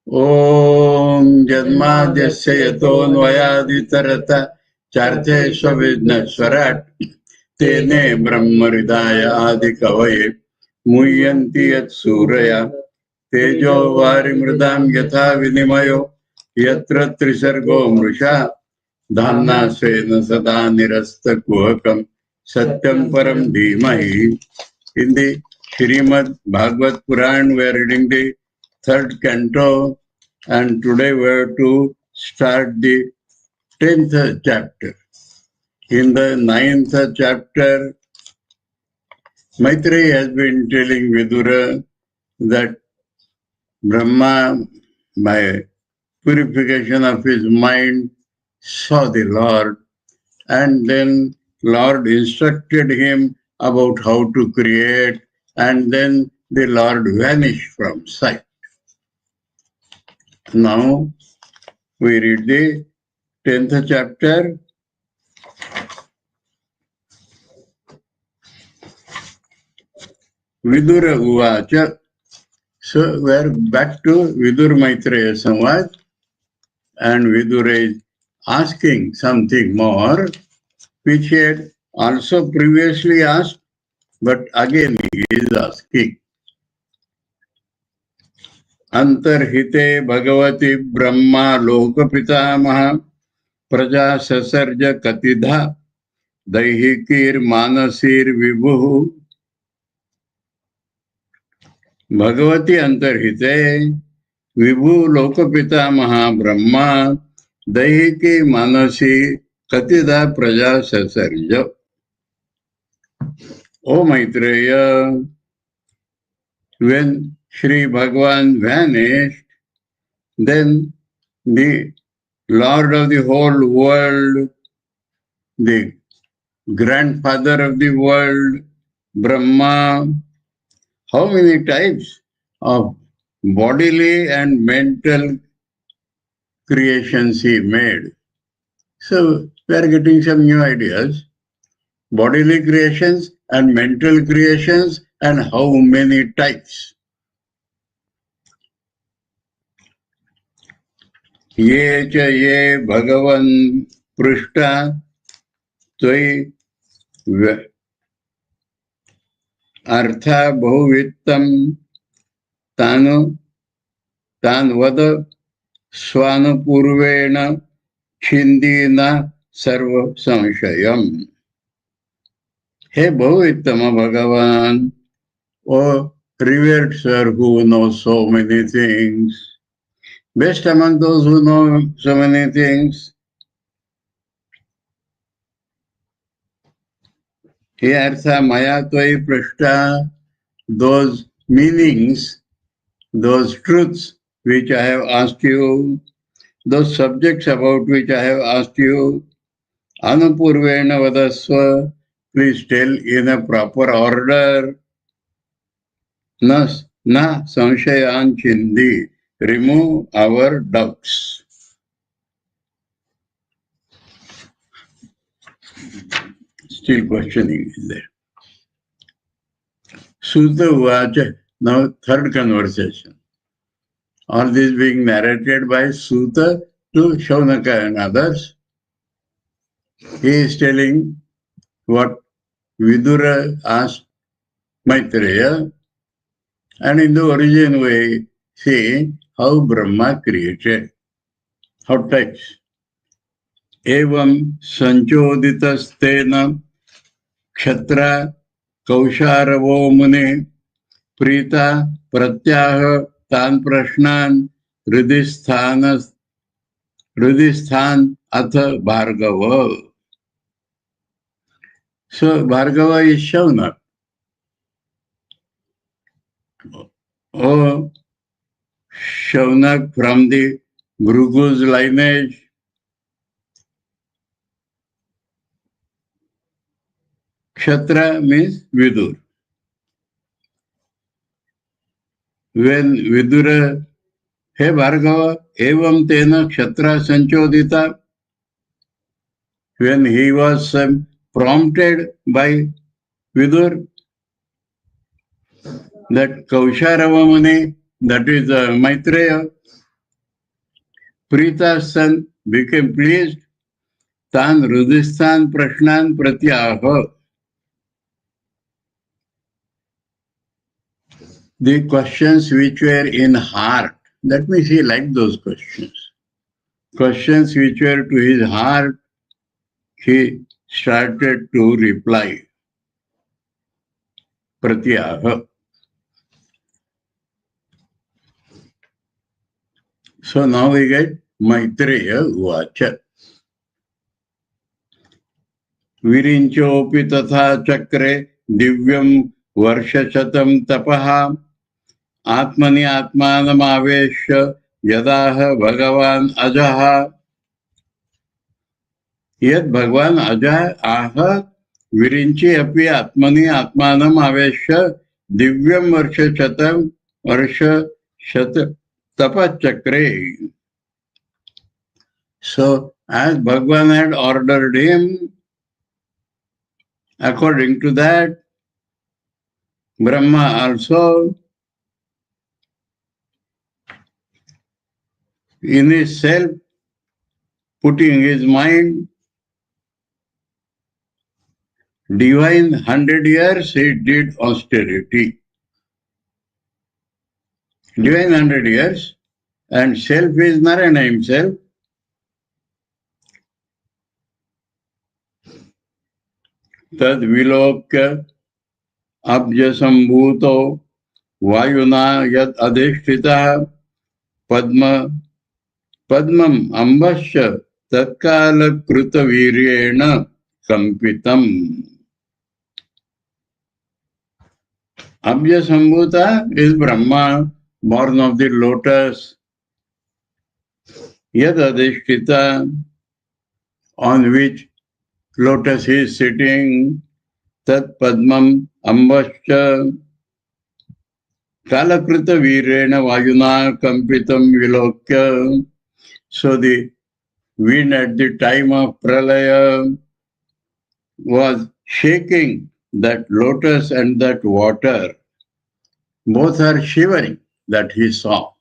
ओम जन्माद्यस्य यतोऽन्वयादितरत चार्थेष्वभिघ्नस्वराट् तेने ब्रह्महृदाय आदिकवये मुह्यन्ति यत्सूरया तेजो वारिमृदां यथा विनिमयो यत्र त्रिसर्गो मृषा धाम्ना स्वेन सदा निरस्तकुहकं सत्यं परं धीमहि. In the Srimad Bhagavata Purana, we are reading the third canto, and today we are to start the 10th chapter. In the 9th chapter, Maitreya has been telling Vidura that Brahma, by purification of his mind, saw the Lord, and then Lord instructed him about how to create, and then the Lord vanished from sight. Now we read the 10th chapter. Vidura Uvacha. So we are back to Vidur Maitreya Samvad, and Vidura is asking something more, which he had also previously asked, but again he is asking. Antarhite Bhagavati Brahma Lokapitamaha Praja Sasarja Katidha Daihikir Manasir Vibhu. Bhagavati Antarhite Vibhu Lokapitamaha Brahma Daihiki Manasi Katidha Praja Sasarja. O Maitreya, when Sri Bhagavan vanished, then the Lord of the whole world, the grandfather of the world, Brahma, how many types of bodily and mental creations he made. So we are getting some new ideas. Bodily creations and mental creations, and how many types. Ye cha ye Bhagavan Prishta Tvai Artha Bahuvittam Tanu Tanvada Swanapurvena Chindina Sarva Samshayam. He Bahuvittama Bhagavan, O revered sir who knows so many things, best among those who know so many things, he artha maya tvai prashta, those meanings, those truths which I have asked you, those subjects about which I have asked you, anupurvena vadasva, please tell in a proper order. Na samshayan chindi, remove our doubts. Still questioning is there. Sutta Uvacha, now third conversation. All this being narrated by Sutta to Shaunaka and others. He is telling what Vidura asked Maitreya, and in the origin way, see how Brahma created. How types. Evam sanchoditastena kshatra kausharavo mune prita pratyaha tan prashnan hridisthan atha Bhargava. So Bhargava is Shaunak. Oh, Shaunak from the Bhrugu's lineage. Kshatra means Vidur. When Vidura, he Bhargava, evam tena kshatra sanchodita, when he was prompted by Vidur that Kausharava Muni, that is Maitreya, Prita's son, became pleased, Tan Rudistan Prashnan Pratyaha. The questions which were in heart, that means he liked those questions. Questions which were to his heart, he started to reply. Pratyaha. So now we get Maitreya Uvacha. Virinchopi tatha chakre divyam varshachatam tapaha atmani atmanam avesha yadaha bhagavan ajaha yad bhagavan ajaha aha virinchi api atmani atmanam avesha divyam varshachatam varshachatam tapachakre. So as Bhagavan had ordered him, according to that, Brahma also, in his self, putting his mind, divine 100 years, he did austerity. Divine 100 years, and self is Narayana himself. Tad vilokya abjasambhuto vayuna yad adhishthita padmam ambasya tatkala kruta viryena kampitam. Abhyasambhuta is Brahma, born of the lotus. Yad adhishthita, on which lotus is sitting, tat padmam ambasya kalakrita virena vayuna kampitam vilokya. So the wind at the time of pralaya was shaking that lotus and that water. Both are shivering, that he saw.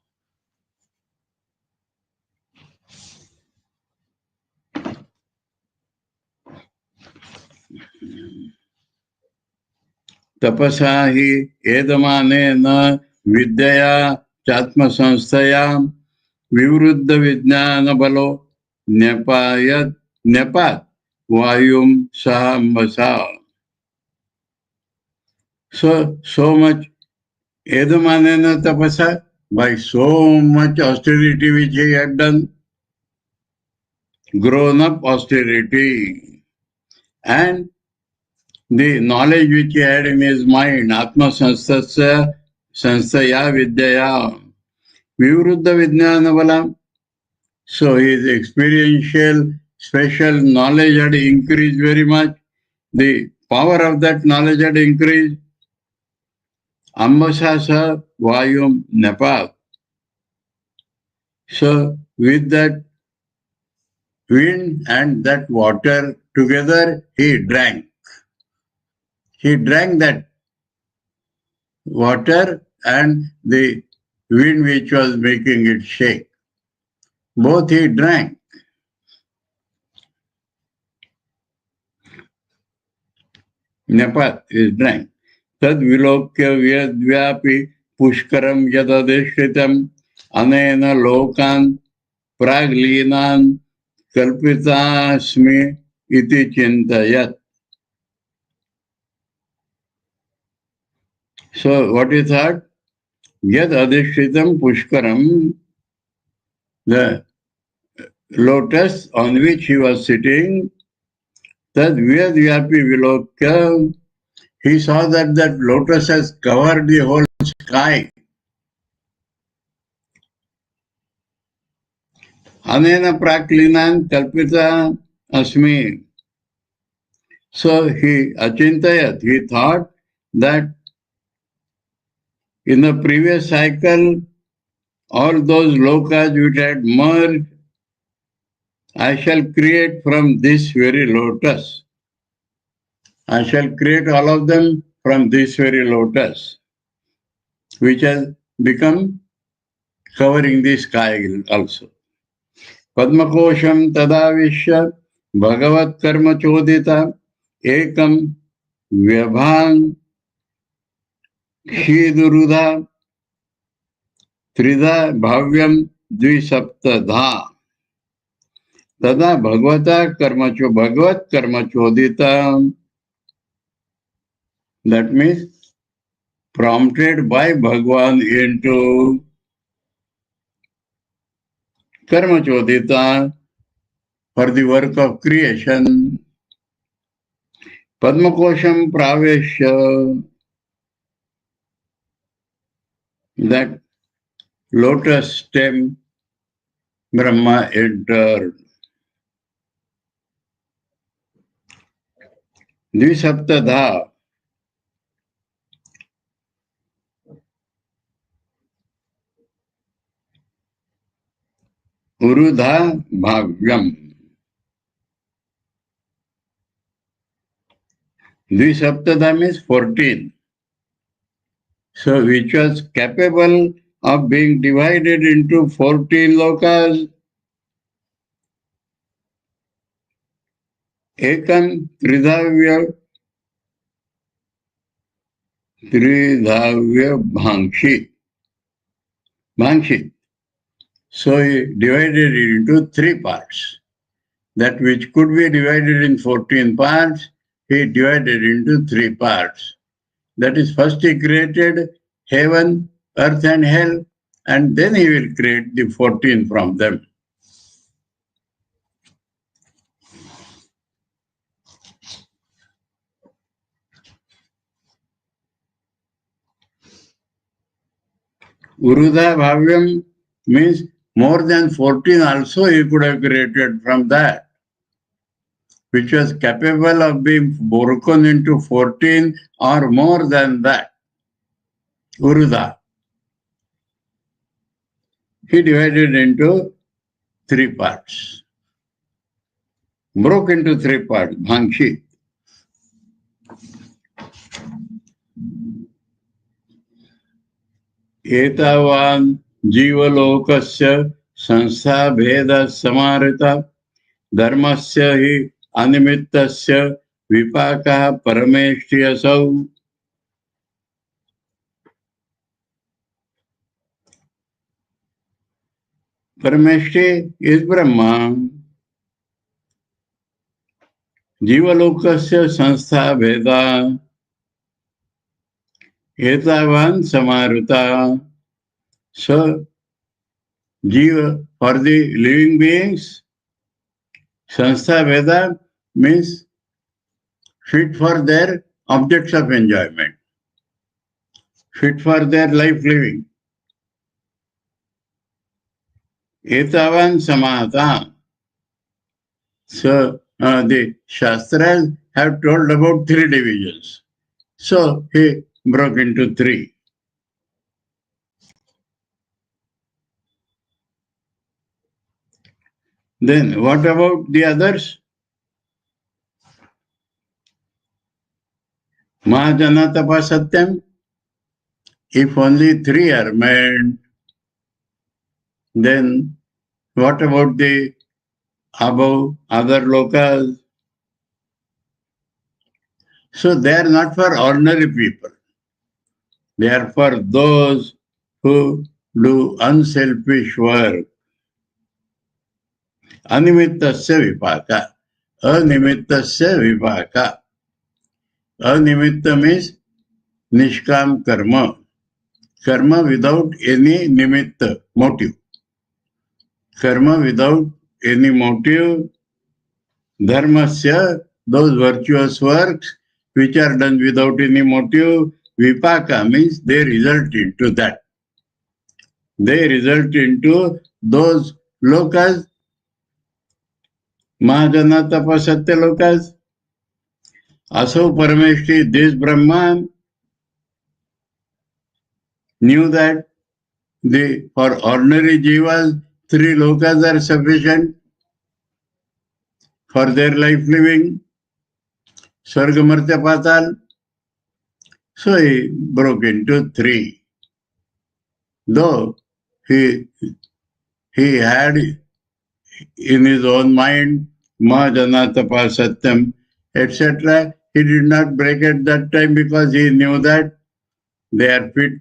Tapasa hi edamane na vidyaya chatma sanstaya vivruddha vijnana balo nepat vayum sahambasa. So much edamane na tapasa, by so much austerity which he had done, grown up austerity, and the knowledge which he had in his mind, Atma Sanstaya Vidyaya, Vivruddha Vijnana Bala. So his experiential, special knowledge had increased very much. The power of that knowledge had increased. Ambasasa Vayum Nepal. So with that wind and that water together, he drank. He drank that water and the wind which was making it shake. Both he drank. Nepat is drank. Tad vilokya vyadvyapi pushkaram yadadeshritam anena lokan praglinan kalpitasmi iti chintayat. So what is that? Yad adhishritam pushkaram, the lotus on which he was sitting, tad vyadvyapi vilokya, he saw that that lotus has covered the whole sky. Anena praklinan kalpita asmi. So he achintayat, he thought that in the previous cycle, all those lokas which had merged I shall create from this very lotus. I shall create all of them from this very lotus, which has become covering the sky also. Padmakosham tadavishya bhagavat karma chodita ekam vyabhan kshidurudha trida bhavyam dvisaptadha tada bhagavata karmacho bhagavat karma chodita. That means prompted by Bhagwan into karma chodita for the work of creation. Padmakosham pravesya, that lotus stem Brahma entered. Dvisaptadha, Urudha Bhavyam. Dvisaptadha means 14. So which was capable of being divided into 14 lokas. Ekam Tridhavya Bhangshit. Bhangshit. So he divided it into 3 parts. That which could be divided in 14 parts, he divided into 3 parts. That is, first he created heaven, earth and hell, and then he will create the 14 from them. Urudha Bhavyam means more than 14 also he could have created from that, which was capable of being broken into 14 or more than that. Urudha. He divided into 3 parts. Broke into 3 parts, Bhangshit. एतावान् जीवलोकस्य संस्था भेद समारिता धर्मस्य हि अनिमित्तस्य विपाकः परमेष्ठियसौ. Parameshti is Brahma. Jivalokasya sanstha veda etavan samaruta. So, Jiva, for the living beings, sanstha veda means fit for their objects of enjoyment, fit for their life living. Etavan samata. So, the Shastras have told about 3 divisions. So, he broke into 3. Then, what about the others? Mahajana Tapa Satyam. If only 3 are made, then what about the above other lokas? So they are not for ordinary people. They are for those who do unselfish work. Animittasya vipaka. Animittasya vipaka. Animitta means nishkam karma. Karma without any nimitta, motive. Karma without any motive. Dharmasya, those virtuous works which are done without any motive. Vipaka means they result into that. They result into those lokas, Mahajana Tapa Satya lokas. Asau Parameshti, this Brahman knew that for ordinary jivas, 3 lokas are sufficient. for their life living, Swarga, Martya, Patal. So he broke into three. Though he had in his own mind Mahajana Tapa Satyam, etc., he did not break at that time because he knew that they are fit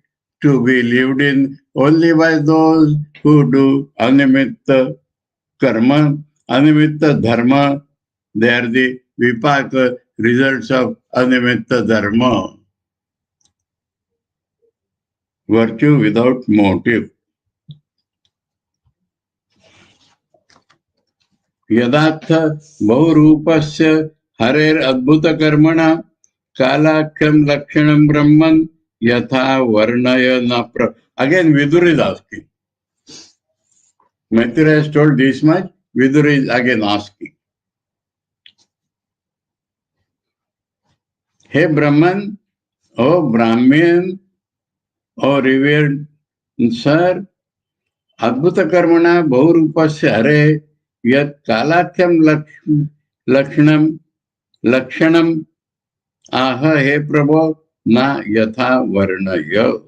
to be lived in only by those who do Animitta Karma, Animitta Dharma. They are the Vipaka results of Animitta Dharma. Virtue without motive. Yatharth बहुरूपस्य हरेर अद्भुत कर्मणा कालाख्यम लक्षणम ब्रह्मन यथा वर्णय न प्र. Again, Vidur is asking. Maitreya has told this much. Vidur is again asking. Hey Brahman, oh Brahmin, oh revered sir, Advaita Karmana Bahurupasya Hare Yat Kalakyam Lakshanam Aha He Prabhu Na Yatha Varnaya.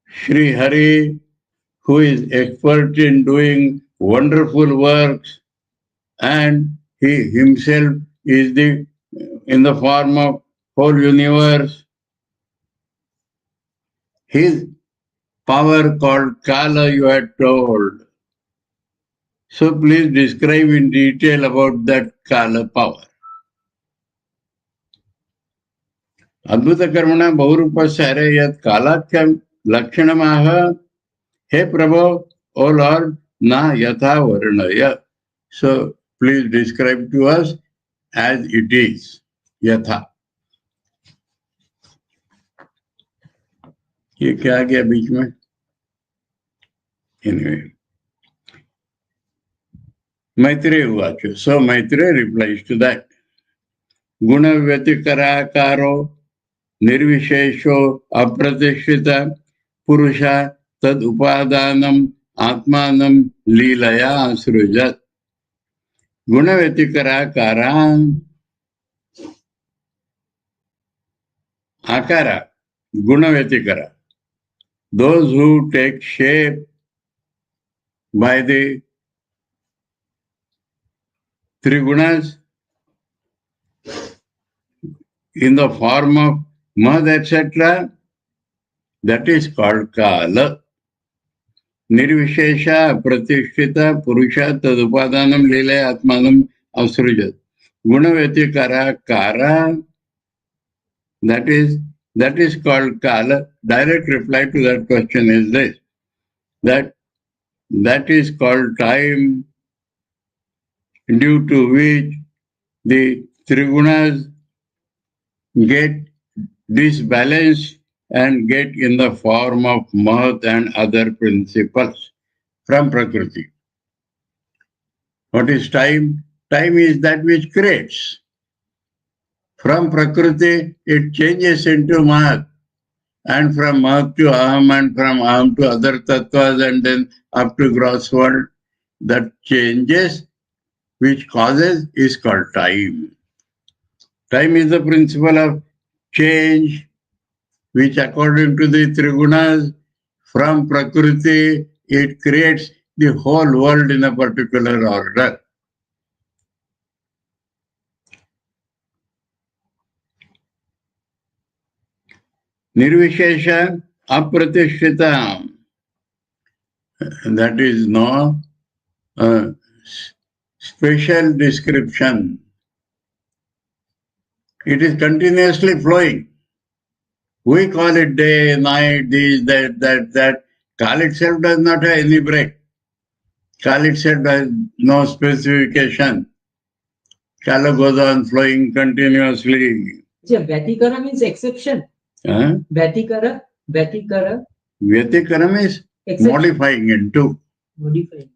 Sri Hari, who is expert in doing wonderful works, and he himself is in the form of whole universe. His power called Kala you had told. So please describe in detail about that Kala power. Advaita Karmana Bahurupasya Hare Yat Kalakyam Lakshanamaha. Hey Prabhu, O Lord, Na Yatha Varnaya. So please describe to us as it is. Yatha. ये क्या आ गया बीच में? Anyway. Maitreya Uvacha. So Maitreya replies to that. Guna Vyatikarakaro Nirvishesho Apratishita Purusha Tad Upadanam Atmanam Leelaya Asrujat. Guna Vyatikarakara Akara. Guna Vyatikara. Those who take shape by the three gunas in the form of mud, etc., that is called Kala. Nirvishesha Pratishtita Purusha Tadupadanam Lila Atmanam Asrujat. Gunavetikara Kara, that is called Kala. Direct reply to that question is this, that is called time, due to which the Trigunas get disbalanced and get in the form of Math and other principles from Prakriti. What is time? Time is that which creates. From Prakriti, it changes into Math, and from Math to Aham, and from Aham to other tattvas, and then up to gross world. That changes, which causes, is called time. Time is the principle of change, which according to the Trigunas, from Prakriti, it creates the whole world in a particular order. Nirvishesha Apratishita. That is no special description. It is continuously flowing. We call it day, night, this, that. Kal itself does not have any break. Kal itself has no specification. Kala goes on flowing continuously. Vyatikara means exception. Vyatikara. Vyatikaram is exception. Modifying into. Modifying.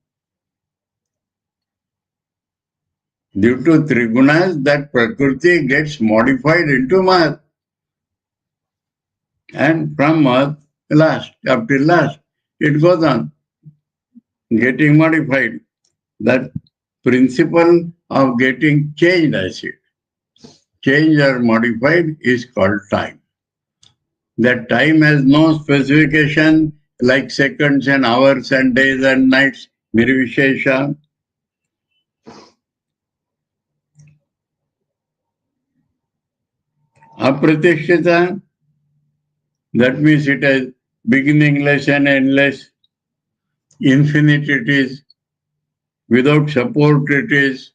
Due to Trigunas, that Prakriti gets modified into Math. And from Math, up till last. it goes on, getting modified. That principle of getting changed, I see. Changed or modified is called time. That time has no specification like seconds and hours and days and nights, nirvishesha. Apratishita, that means it has beginningless and endless. Infinite it is. Without support it is.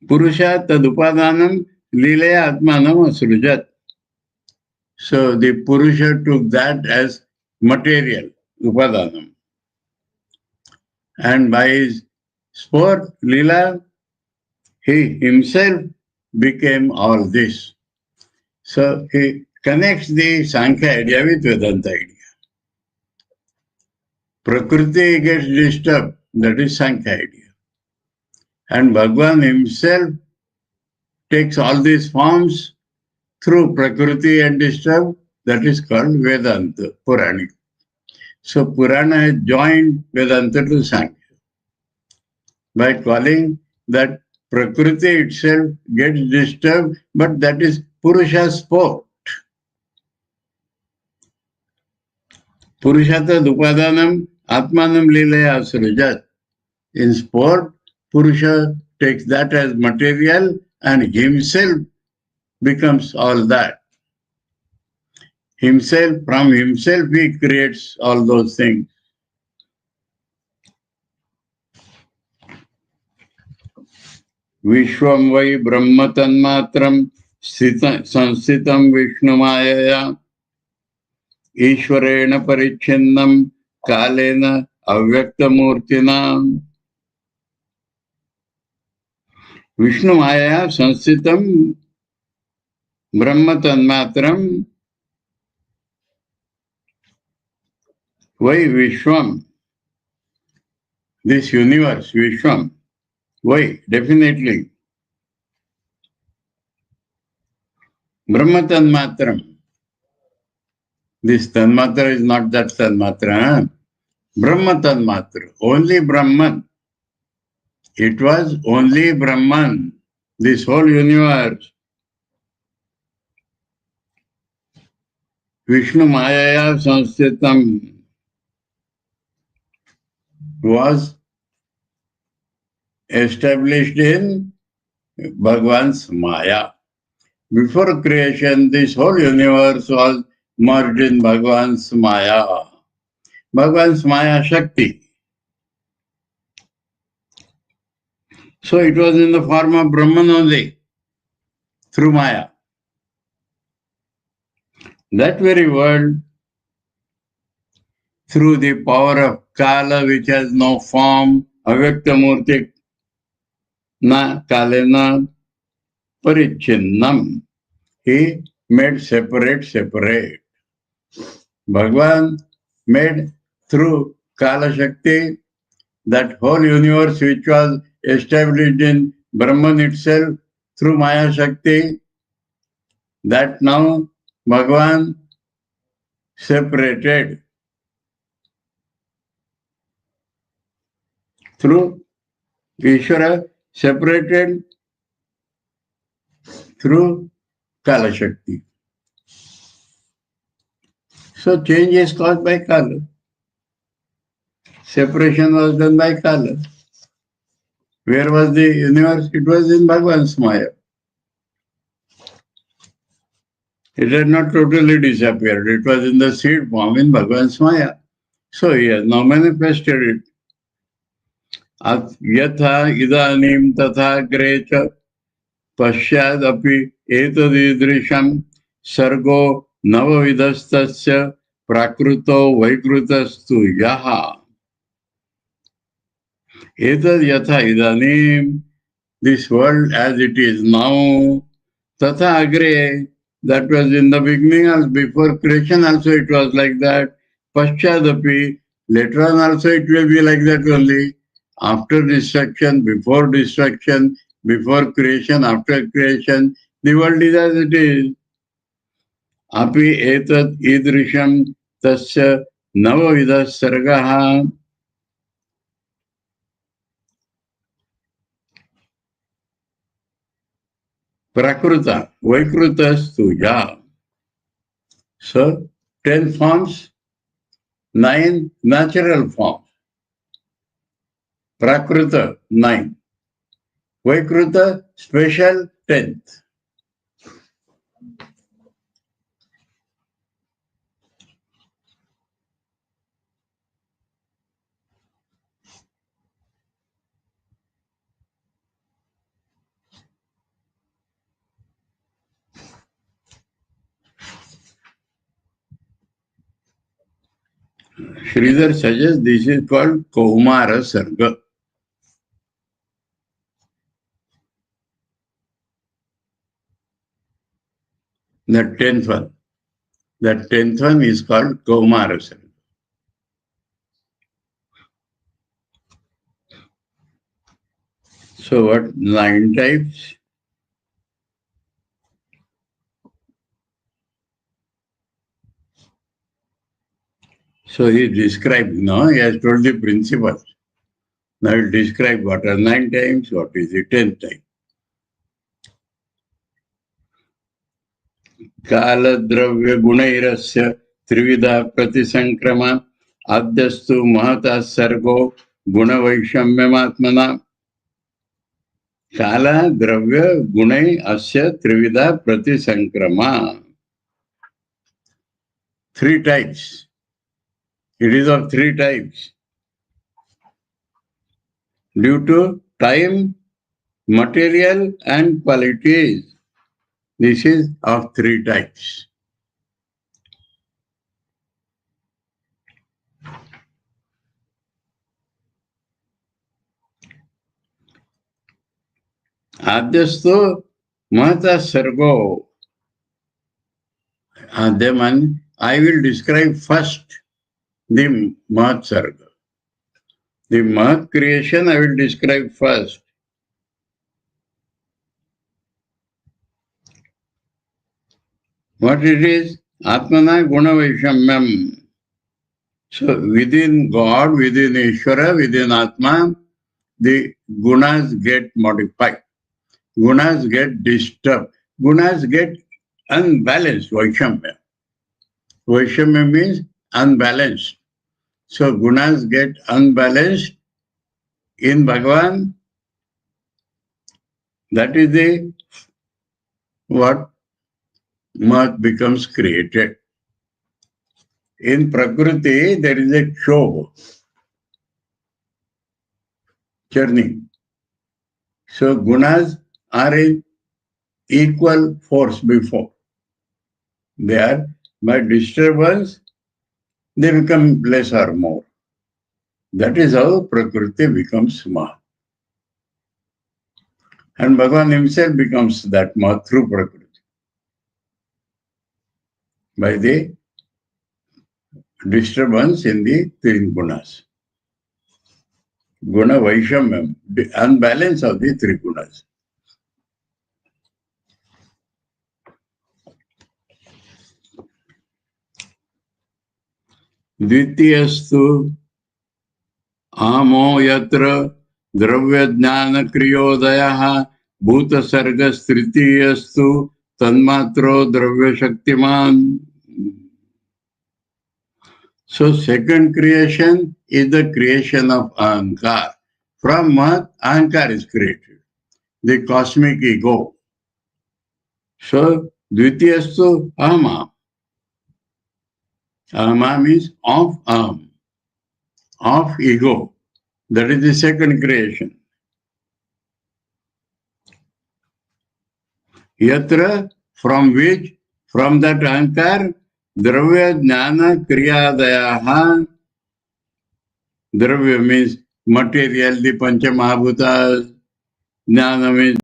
Purusha tadupadanam lilaya atmanam asrujat. So the Purusha took that as material, upadanam. And by his sport, lila, he himself became all this. So he connects the Sankhya idea with Vedanta idea. Prakriti gets disturbed, that is Sankhya idea. And Bhagavan himself takes all these forms through Prakriti and disturbed, that is called Vedanta, Puranic. So Purana has joined Vedanta to Sankhya by calling that Prakriti itself gets disturbed, but that is Purusha's sport. Purushata dupadanam atmanam lilaya asrujat. In sport, Purusha takes that as material and himself becomes all that. Himself, from himself he creates all those things. Vishwam vai brahma tanmatram sansitam Vishnumayaya Ishwarena parichinnam kalena avyaktamurtina. Vishnumayaya sansitam brahma tanmatram vai Vishwam. This universe, Vishwam. Why? Definitely. Brahma Tanmatram. This Tanmatra is not that Tanmatra. Huh? Brahma Tanmatra. Only Brahman. It was only Brahman. This whole universe. Vishnu Mayaya Sanstitam was established in Bhagavan's Maya. Before creation, this whole universe was merged in Bhagavan's Maya. Bhagavan's Maya Shakti. So it was in the form of Brahman only, through Maya. That very world, through the power of Kala, which has no form, Avyaktamurti, na Kalena Parichinnam, he made separate. Bhagavan made through Kala Shakti that whole universe which was established in Brahman itself through Maya Shakti, that now Bhagavan separated through Ishvara, separated through Kala Shakti. So change is caused by Kala. Separation was done by Kala. Where was the universe? It was in Bhagavan's Maya. It had not totally disappeared. It was in the seed form in Bhagavan's Maya. So he has now manifested it. Yatha idanim tatha grecha pasyad api etadidrisham sargo navavidastasya prakruto vaikrutastu yaha. Etad yatha idanim, this world as it is now, tatha agre, that was in the beginning, before creation also it was like that. Paschadapi, later on also it will be like that only. After destruction, before creation, after creation, the world is as it is. अपि एतत् ईदृशं तस्य नवविधः सर्गः प्रकृत वैकृतस्तु या. So 10 forms, 9 natural forms. Prakruta 9. Vaikruta special 10th. Sridhar suggests this is called Kaumara Sarga. The 10th one. The 10th one is called Kaumara Sarga. So what 9 types? So he described, he has told the principles. Now he described what are 9 times, what is the 10th time. कालद्रव्य गुणैरस्य त्रिविधा प्रतिसंक्रमा आद्यस्तु महता सर्गो गुणवैषम्यमात्मना. काल द्रव्य गुणै अस्य त्रिविधा प्रतिसंक्रमा. 3 types. It is of 3 types. Due to time, material and qualities. This is of 3 types. Adyasto Mahata Sargo. Then I will describe first the Mahat Sarga. The Mahat creation I will describe first. What it is? Atmana Guna Vaishamyam. So within God, within Ishvara, within Atma, the gunas get modified. Gunas get disturbed. Gunas get unbalanced, Vaishamya. Vaishamya means unbalanced. So gunas get unbalanced in Bhagavan. That is the what Math becomes created. In Prakriti, there is a show, churning. So gunas are in equal force before. They are, by disturbance, they become less or more. That is how Prakriti becomes Math. And Bhagavan himself becomes that Math through Prakriti. By the disturbance in the 3 gunas. Guna Vaishamyam, the unbalance of the 3 gunas. Dvitiyastu amo yatra द्रव्य ज्ञान क्रियोदय भूत सर्ग तृतीयस्तु तन्मात्रो द्रव्य Shaktimaan. So second creation is the creation of Ahankar. From Math, Ahankar is created, the cosmic ego. So Dvitiyastu Ahama. Ahama means of Aham, of ego. That is the second creation. Yatra, from which, from that Ahankar, Dravya Jnana Kriyadayaha. Dravya means material, the Pancha Mahabhutas. Jnana means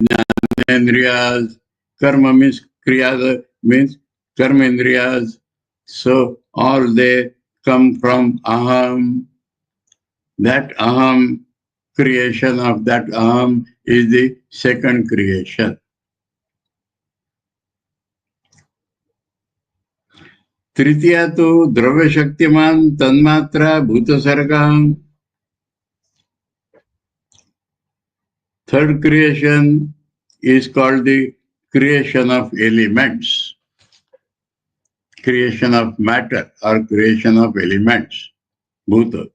Jnanendriyas. Karma means Kriya means Karmendriyas. So all they come from Aham. That Aham, creation of that Aham is the second creation. Tritiya tu Dravya Shaktiman Tanmatra Bhuta Sarga. Third creation is called the creation of elements, creation of matter or creation of elements, Bhuta.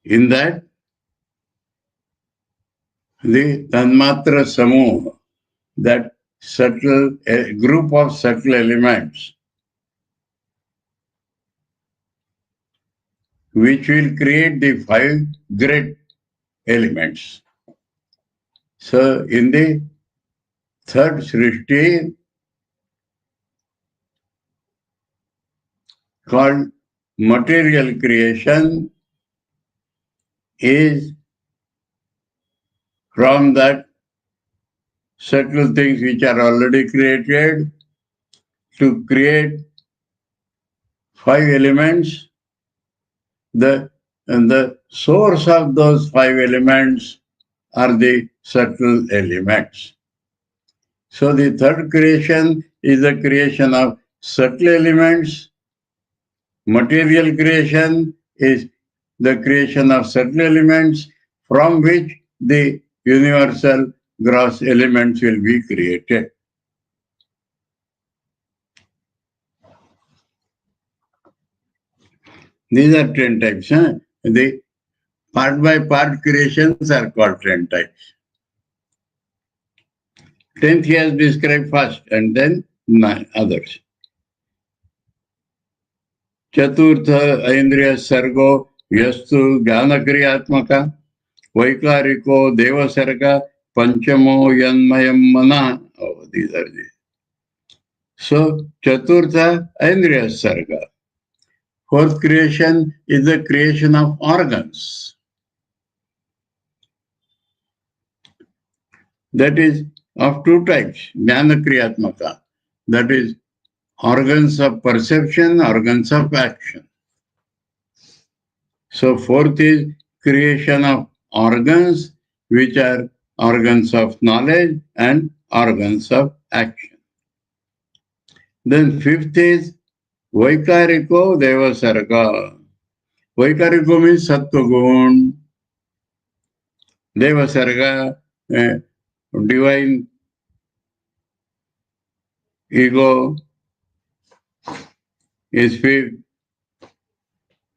In that, the Tanmatra Samuha, that subtle group of subtle elements, which will create the 5 great elements. So, in the third Srishti, called material creation, is from that subtle things which are already created to create 5 elements. And the source of those 5 elements are the subtle elements. So the third creation is the creation of subtle elements. Material creation is the creation of subtle elements from which the universal gross elements will be created. These are 10 types. The part by part creations are called 10 types. 10th he has described first and then 9 others. Chaturtha Aindriya Sargo Yastu Jnanakriyatmaka Vaikariko Deva Sarga Panchamo Yanmayam Mana. Oh, these are the. So, Chaturtha Aindriya Sarga. Fourth creation is the creation of organs. That is of 2 types, Jnanakriyatmaka. That is organs of perception, organs of action. So fourth is creation of organs, which are organs of knowledge and organs of action. Then fifth is Vaikariko Deva Sarga. Vaikariko means Sattva-gun. Deva Sarga, divine ego is fifth.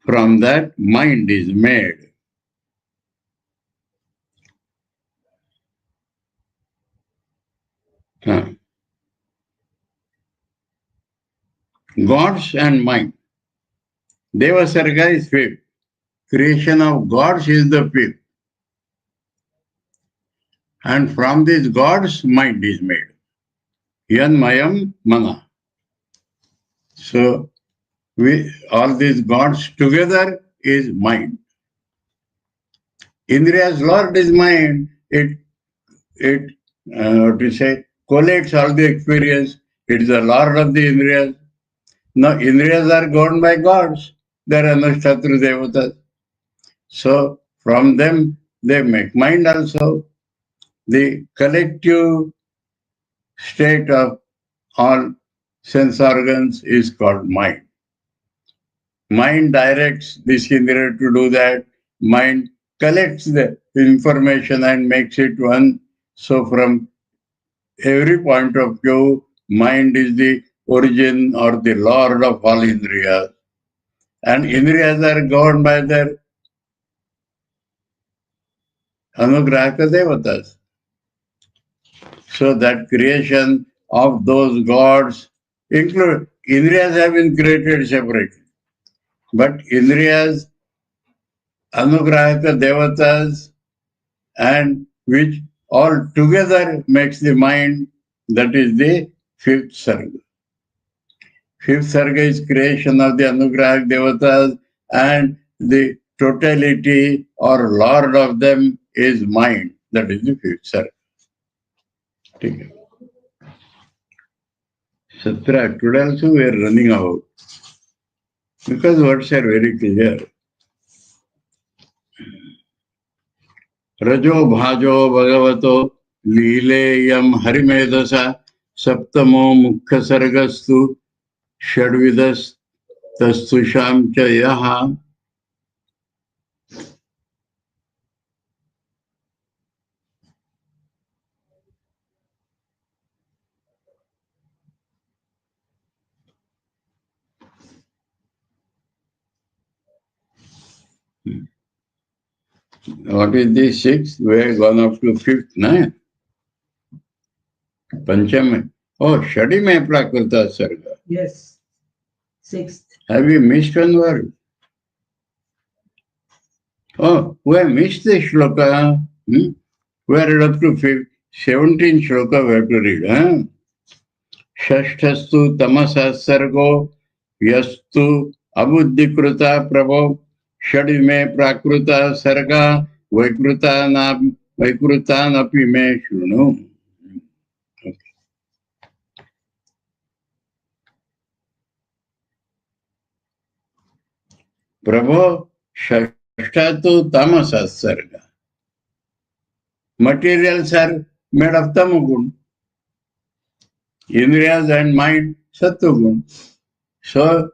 From that, mind is made. Gods and mind. Deva Sarga is fifth. Creation of gods is the fifth. And from these gods, mind is made. Yan Mayam Mana. So, all these gods together is mind. Indriya's Lord is mind. It collates all the experience. It is the Lord of the Indriyas. Now, Indriyas are governed by gods. There are no Shatru Devatas. So, from them, they make mind also. The collective state of all sense organs is called mind. Mind directs this Indriya to do that. Mind collects the information and makes it one. So, from every point of view, mind is the origin or the lord of all Indriyas. And Indriyas are governed by their Anugrahaka Devatas. So that creation of those gods, include Indriyas have been created separately. But Indriyas, Anugrahaka Devatas, and which all together makes the mind, that is the fifth sarga. Fifth sarga is creation of the Anugrahaka Devatas, and the totality or lord of them is mind. That is the fifth sarga. Okay. Satra, today also we are running out because words are very clear. Rajo bhajo bhagavato lileyam harimedasa सप्तमो मुख्य सर्गस्तु षड्विधस्तस्तुषां च यः What is this sixth? We have gone up to fifth, no? Pancham. Oh, Shadime Prakrita Sarga. Yes. Sixth. Have you missed one word? Oh, we have missed the shloka. We are up to 17 shloka we have to read. Shashtastu tamasa sargo yastu abuddhikrita prabho shadime prakruta sarga vaikrutan api me shunu. Prabho Shashtatu tamasa sarga. Materials are made of tamagun. Indriyas and mind sattvagun. So,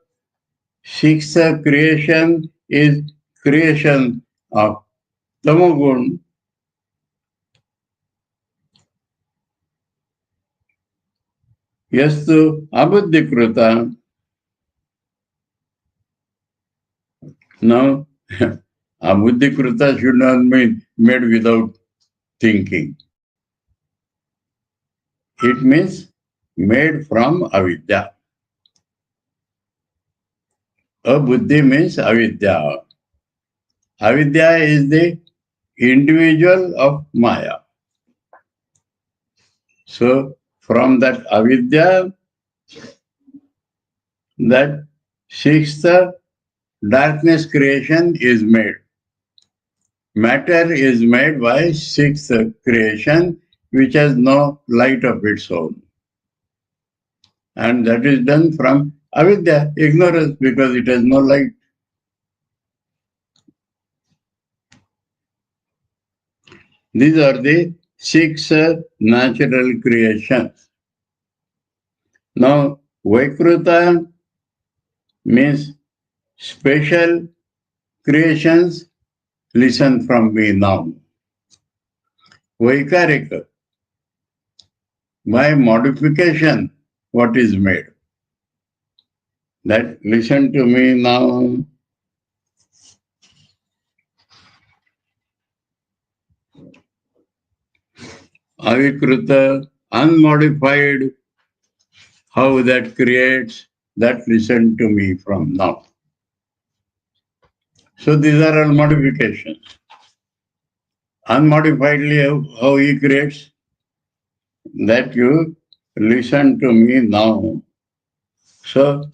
sixth creation is creation of tamagun. Yastu abuddhikrita. Now, abuddhikrita should not mean made without thinking. It means made from avidya. Abuddhi means avidya. Avidya is the individual of Maya. So, from that avidya, that sixth darkness creation is made. Matter is made by sixth creation, which has no light of its own. And that is done from avidya, ignorance, because it has no light. These are the six natural creations. Now, Vaikruta means special creations. Listen from me now. Vaikarika, by modification, what is made? That listen to me now. Avikruta, unmodified, how that creates, that listen to me from now. So these are all modifications. Unmodifiedly, how he creates, that you listen to me now. So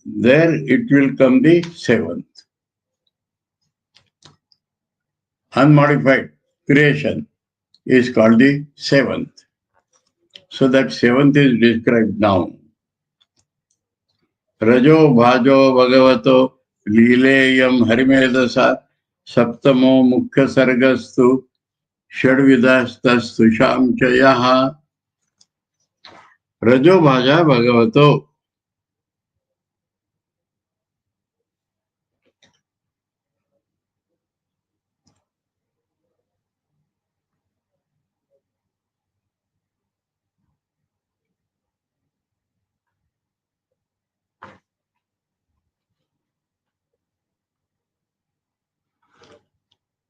there it will come the seventh. Unmodified creation is called the seventh. So that seventh is described now. Rajo bhajo bhagavato lileyam harimedasa saptamo mukhya sargastu षड्विधस्तस्तु शांचयः रजो भाजा भगवतो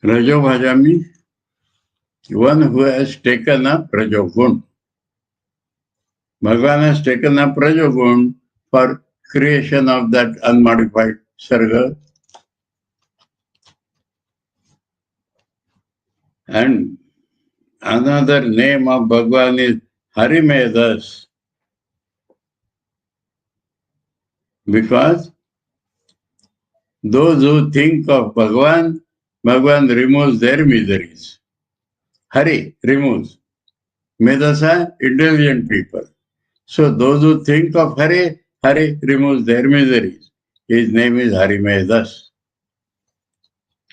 रजो भाजा means one who has taken up Rajogun. Bhagavan has taken up Rajogun for creation of that unmodified Sarga. And another name of Bhagavan is Harimedas. Because those who think of Bhagavan, Bhagavan removes their miseries. Hari removes. Medasa, intelligent people. So those who think of Hari, Hari removes their miseries. His name is Harimedas.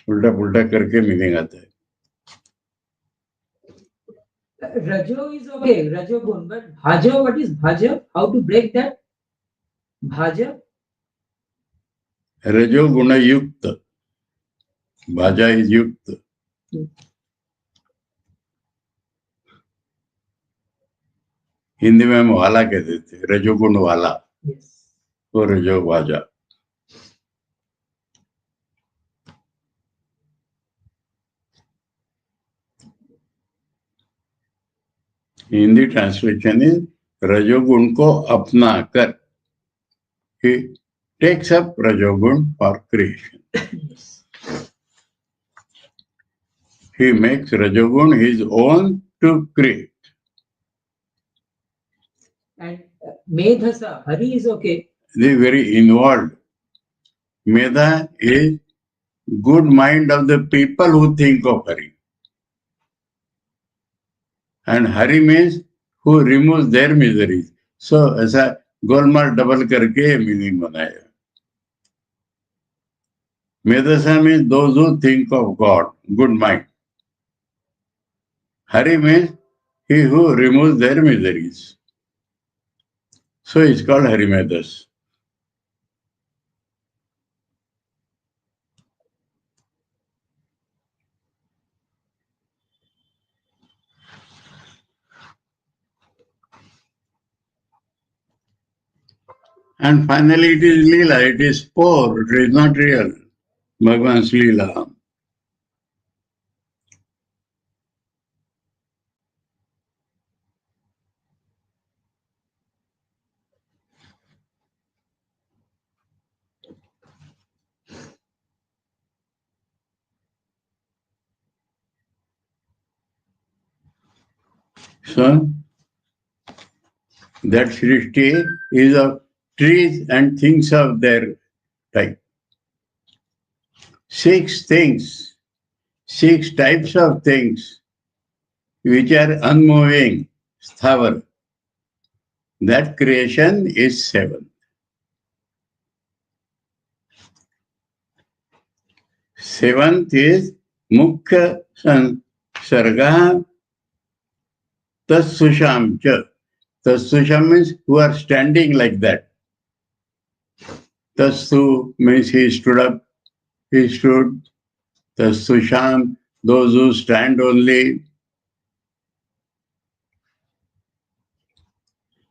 उल्टा पुल्टा करके meaning आता है. Rajo is okay, Rajogun, but Bhaja, what is Bhaja? How to break that? Bhaja? Rajoguna Yukta. Bhaja is Yukta. Hindi में हम वाला कहते थे, रजोगुण वाला, वो रजो भाजा. हिंदी ट्रांसलेशन इज रजोगुण को अपना कर. He takes up रजोगुण for creation. He makes रजोगुण his own to create. And Medhasa, Hari is okay. The very involved. Medha is good mind of the people who think of Hari. And Hari means who removes their miseries. So ऐसा Golmaal double करके meaning बनाया. Medhasa means those who think of God, good mind. Hari means he who removes their miseries. So it's called Hari Medhas. And finally it is Leela, it is spore, it is not real. Bhagavan's Leela. So that Srishti is of trees and things of their type. 6 things, 6 types of things which are unmoving, sthavar. That creation is 7. 7th is Mukhya Sarga Tassusham Cha. Tassusham means who are standing like that. Tassu means he stood up, he stood. Tassusham, those who stand only.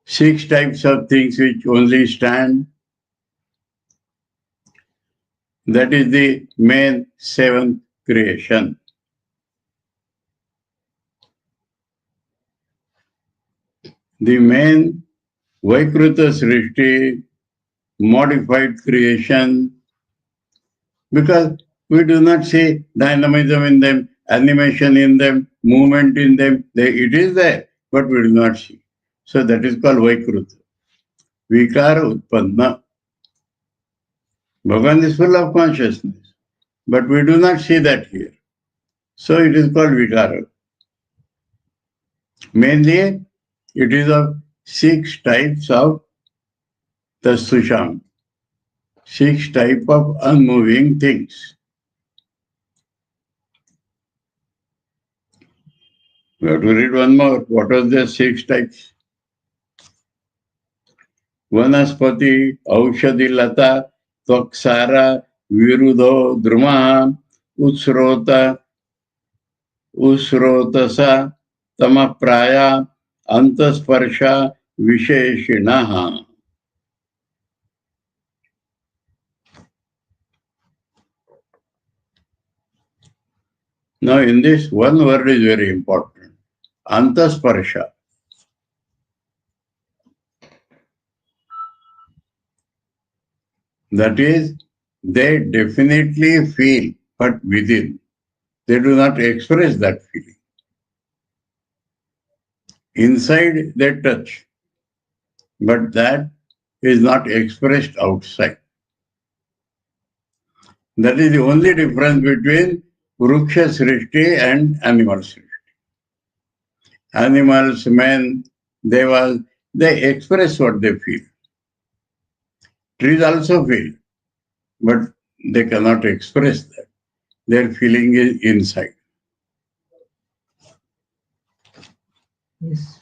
6 types of things which only stand. That is the main 7th creation. The main Vaikruta Srishti, modified creation, because we do not see dynamism in them, animation in them, movement in them. It is there, but we do not see. So that is called Vaikruta. Vikara Utpanna. Bhagavan is full of consciousness, but we do not see that here. So it is called Vikara. Mainly, it is of 6 types of Tassusham, 6 types of unmoving things. We have to read one more. What are the 6 types? Vanaspati, Aushadhi Lata, Tvaksara, Virudo, Druma, Utsrota, Usrotasa, Tamapraya, Antasparsha, Visheshinaha. Now in this, one word is very important. Antasparsha. That is, they definitely feel, but within. They do not express that feeling. Inside they touch, but that is not expressed outside. That is the only difference between Vruksha Srishti and animal Srishti. Animals, men, devas, they express what they feel. Trees also feel, but they cannot express that. Their feeling is inside. Yes.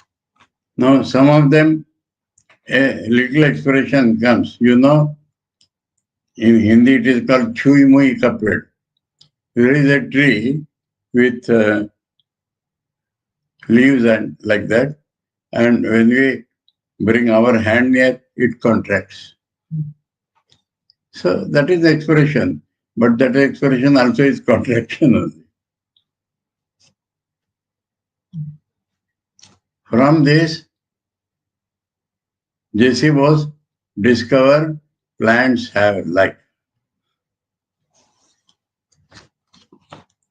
Now, some of them, a little expression comes. In Hindi it is called chui mui kaped. There is a tree with leaves and like that. And when we bring our hand near, it contracts. So that is the expression. But that expression also is contraction only. From this, J.C. Bose discovered plants have life.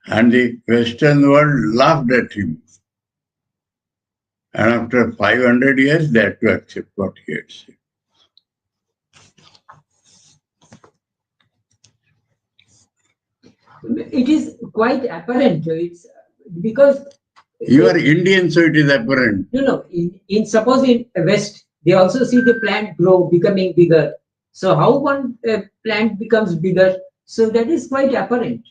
And the Western world laughed at him. And after 500 years, they had to accept what he had said. It is quite apparent. It's because you are Indian, so it is apparent. No. In suppose in West, they also see the plant grow, becoming bigger. So how one plant becomes bigger? So that is quite apparent.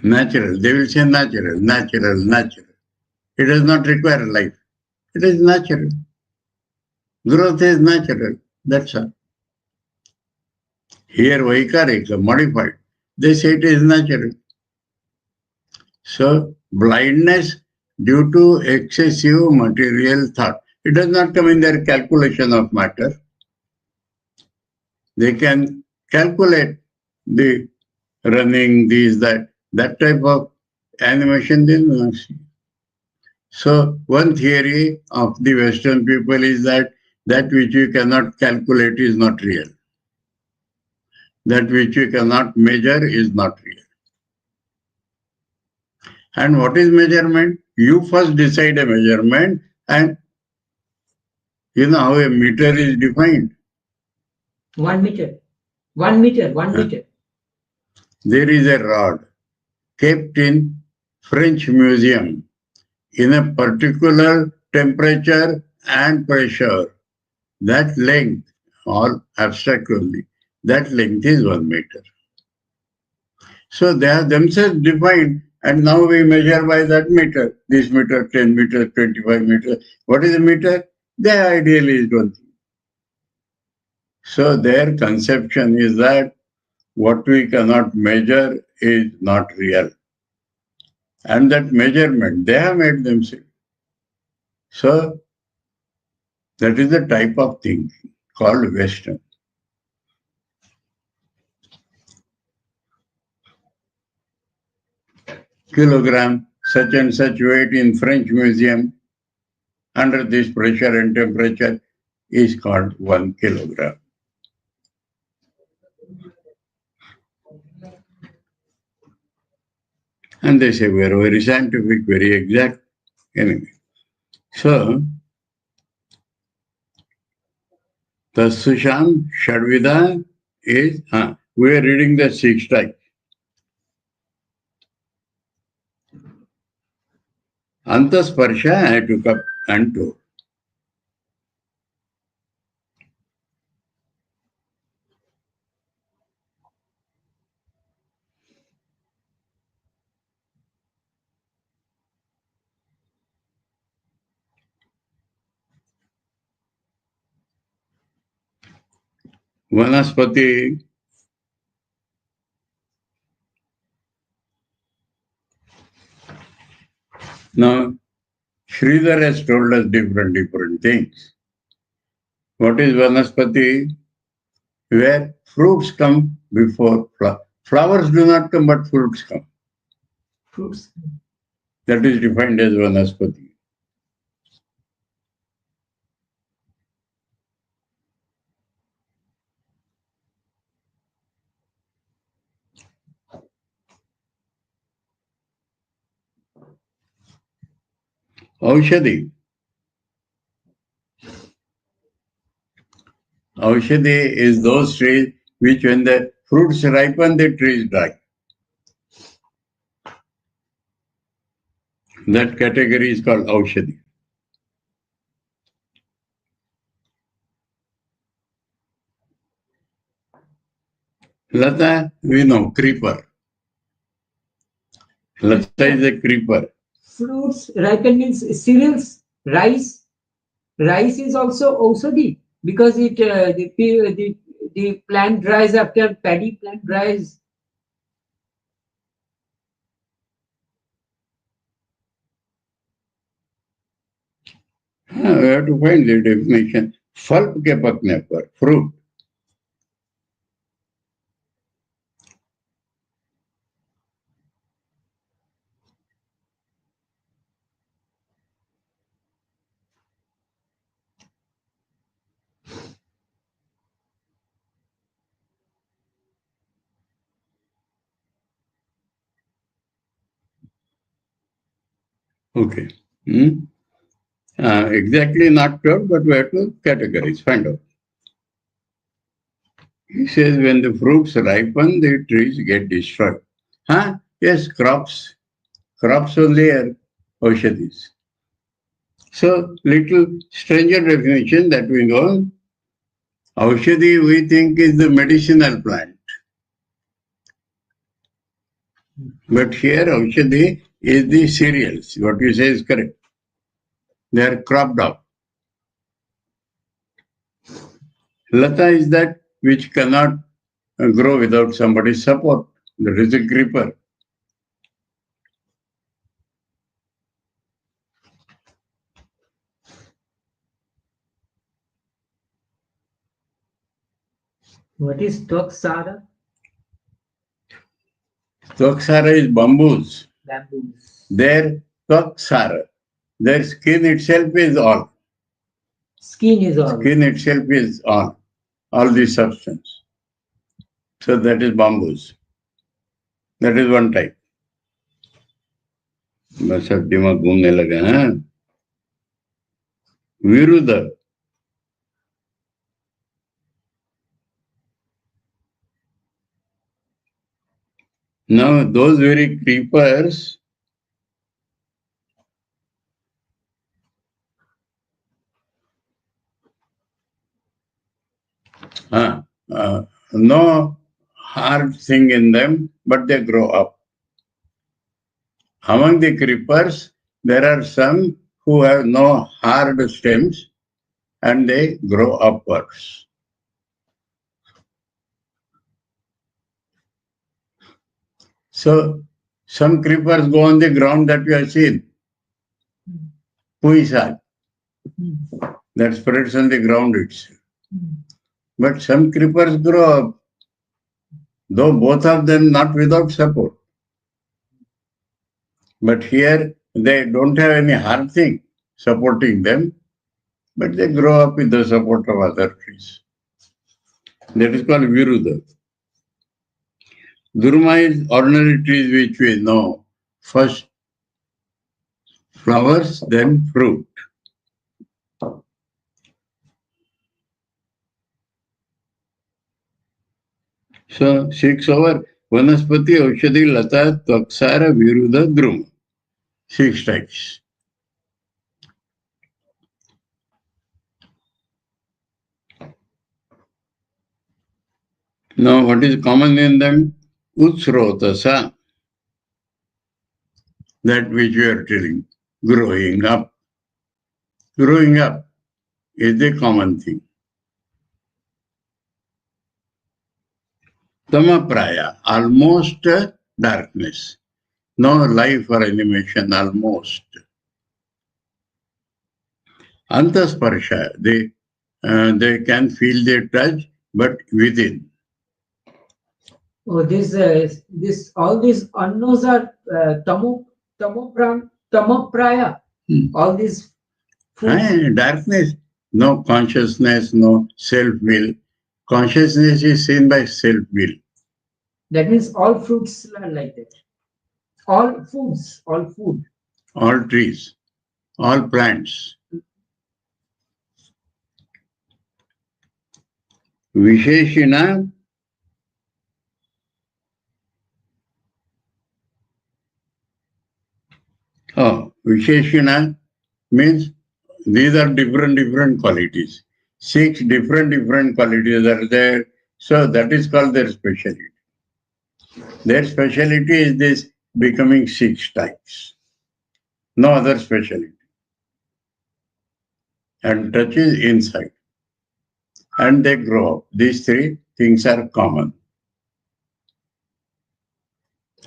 Natural. They will say natural, natural, natural. It does not require life. It is natural. Growth is natural. That's all. Here, Vaikarika, modified. They say it is natural. So, blindness due to excessive material thought. It does not come in their calculation of matter. They can calculate the running, these, that type of animation they do not see. So, one theory of the Western people is that which you cannot calculate is not real. That which you cannot measure is not real. And what is measurement? You first decide a measurement, and you know how a meter is defined. 1 meter. 1 meter. 1 meter. There is a rod kept in French museum in a particular temperature and pressure. That length, or abstract only, that length is 1 meter. So they have themselves defined, and now we measure by that meter. This meter, 10 meter, 25 meter. What is a meter? Their ideal is one thing. So their conception is that what we cannot measure is not real. And that measurement, they have made themselves. So that is the type of thinking called Western. Kilogram, such and such weight in French museum, under this pressure and temperature, is called 1 kilogram. And they say we are very scientific, very exact. Anyway, so the Susham Shadvida is, we are reading the 6 types. Antasparsha I took up and told. Vanaspati, now Sridhar has told us different things. What is Vanaspati? Where fruits come before flowers. Flowers do not come, but fruits come. Fruits. That is defined as Vanaspati. Aushadhi. Aushadhi is those trees which when the fruits ripen, the trees die. That category is called Aushadhi. Lata, we know, creeper. Lata is a creeper. fruits ripen means cereals, rice. Rice is also Ausadi because the plant dries after paddy plant dries. हाँ, we have to find the definition. फल के पकने पर, fruit. Okay. Exactly not sure, but we have to categorize, find out. He says when the fruits ripen, the trees get destroyed. Huh? Yes, crops. Crops only are Aushadis. So, little stranger definition that we know. Aushadhi we think is the medicinal plant. But here Aushadhi is the cereals. What you say is correct. They are cropped up. Lata is that which cannot grow without somebody's support. That is a creeper. What is Twaksara? Twaksara is bamboos. Bamboos. Their Twaksara, their skin itself is all. Skin is all. Skin itself is all the substance. So that is bamboos. That is one type. बस अब दिमाग घूमने लगा है. विरुद्ध. Now those very creepers no hard thing in them, but they grow up. Among the creepers, there are some who have no hard stems and they grow upwards. So, some creepers go on the ground that you have seen. Puisal. That spreads on the ground itself. But some creepers grow up, though both of them not without support. But here they don't have any hard thing supporting them, but they grow up with the support of other trees. That is called Viruddha. Durma is ordinary trees which we know. First flowers, then fruit. So 6 over Vanaspati, Aushadhi, Lata, Tvaksara, Viruddha, Druma. 6 types. Now what is common in them? Utsrotasa. That which we are telling. Growing up. Growing up is the common thing. Tamapraya, almost darkness. No life or animation, almost. Antasparsha, they can feel their touch, but within. Oh, this all these annos are tamopraya. All these foods. Darkness, no consciousness, no self-will. Consciousness is seen by self-will. That means all fruits are like that. All foods, all food. All trees, all plants. Visheshina. Visheshina means these are different qualities. 6 different qualities are there. So that is called their speciality. Their speciality is this becoming 6 types. no other specialty. And touch is inside. And they grow up. These three things are common.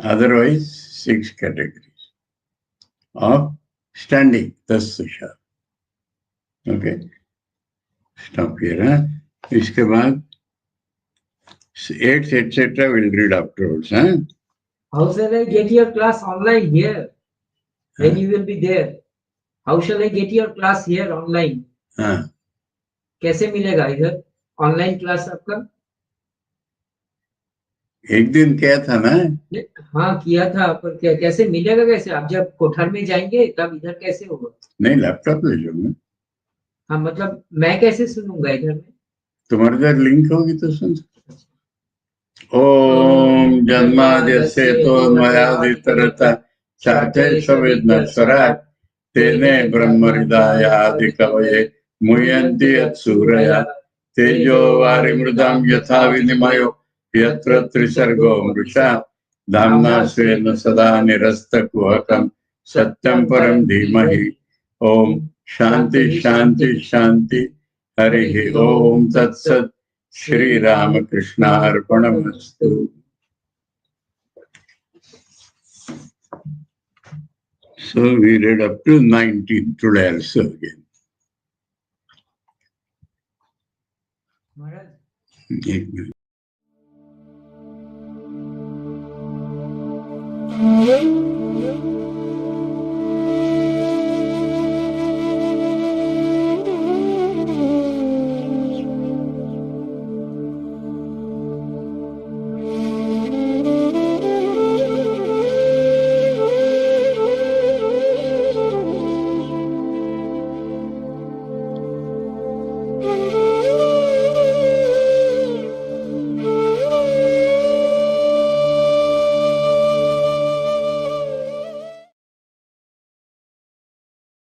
Otherwise, 6 categories of standing, tasya. Okay. Stop here. Huh? इसके बाद 8 etc. will read afterwards. Huh? How shall I get your class online here? When you will be there? How shall I get your class here online? कैसे मिलेगा इधर online class आपका? एक दिन किया था ना? हाँ किया था, पर कैसे मिलेगा? कैसे आप जब कोठर में जाएंगे तब इधर कैसे होगा? नहीं, लैपटॉप ले जाऊंगा। हाँ मतलब मैं कैसे सुनूंगा इधर में? तुम्हारे इधर लिंक होगी तो सुन। ओम जन्माद्यस्य तोन्मयादितरतः चार्थैश्वर्यज्ञस्वराट् तेने ब्रह्महृदायादिकवये मुह्यन्ति यत्सूरया तेजो वारिमृदां यथा विनिमयो यत्र त्रिसर्गो मृषा धाम्ना स्वेन सदा निरस्तकुहकं सत्यं परं धीमहि। ओम शांति शांति शांति। हरि ओम तत्सत्। Shri Ramakrishna Arpanamastu. So we read up to 19 today also again. Maharaj.